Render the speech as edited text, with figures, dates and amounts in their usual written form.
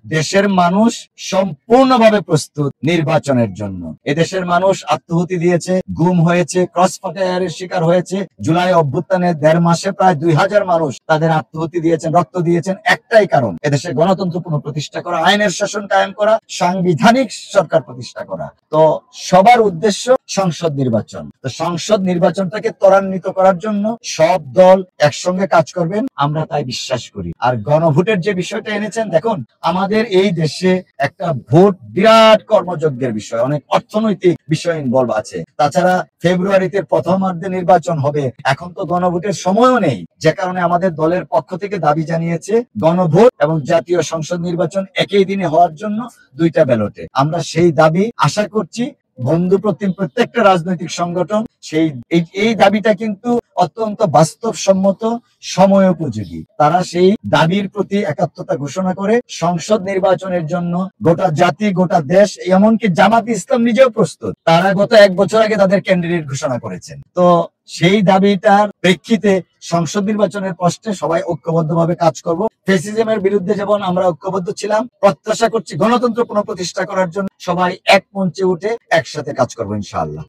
দেশের মানুষ সম্পূর্ণভাবে প্রস্তুত নির্বাচনের জন্য। এদেশের মানুষ আত্মাহুতি দিয়েছে, গুম হয়েছে, ক্রস ফায়ারের শিকার হয়েছে। জুলাই অভ্যুত্থানের ১.৫ মাসে প্রায় ২,০০০ মানুষ তাদের আত্মাহুতি দিয়েছেন, রক্ত দিয়েছেন। একটাই কারণ, এদেশে গণতন্ত্র পুনঃপ্রতিষ্ঠা করা, আইনের শাসন কায়েম করা, সাংবিধানিক সরকার প্রতিষ্ঠা করা। তো সবার উদ্দেশ্য সংসদ নির্বাচন। তো সংসদ নির্বাচনটাকে ত্বরান্বিত করার জন্য সব দল একসঙ্গে কাজ করবেন, আমরা তাই বিশ্বাস করি। আর গণভোটের যে বিষয়টা এনেছেন, দেখুন আমাদের এই দেশে একটা ভোট বিরাট কর্মযজ্ঞের বিষয়, অনেক অর্থনৈতিক বিষয় ইনভলভ আছে। তাছাড়া ফেব্রুয়ারিতে প্রথমার্ধে নির্বাচন হবে, এখন তো গণভোটের সময়ও নেই, যে কারণে আমাদের দলের পক্ষ থেকে দাবি জানিয়েছে গণভোট এবং জাতীয় সংসদ নির্বাচন একই দিনে হওয়ার জন্য ২টা ব্যালটে। আমরা সেই দাবি আশা করছি বন্ধু প্রতিম প্রত্যেকটা রাজনৈতিক সংগঠন এই দাবিটা কিন্তু অত্যন্ত বাস্তবসম্মত, সময় উপযোগী। তারা সেই দাবির প্রতি একাত্মতা ঘোষণা করে সংসদ নির্বাচনের জন্য গোটা জাতি, গোটা দেশ, এমনকি জামাত ইসলাম নিজেও প্রস্তুত। তারা গত ১ বছর আগে তাদের ক্যান্ডিডেট ঘোষণা করেছেন। তো সেই দাবিটার প্রেক্ষিতে সংসদ নির্বাচনের প্রশ্নে সবাই ঐক্যবদ্ধভাবে কাজ করব। ফ্যাসিজমের বিরুদ্ধে যেমন আমরা ঐক্যবদ্ধ ছিলাম, প্রত্যাশা করছি গণতন্ত্র পুনঃপ্রতিষ্ঠা করার জন্য সবাই এক মঞ্চে উঠে একসাথে কাজ করবো ইনশাআল্লাহ।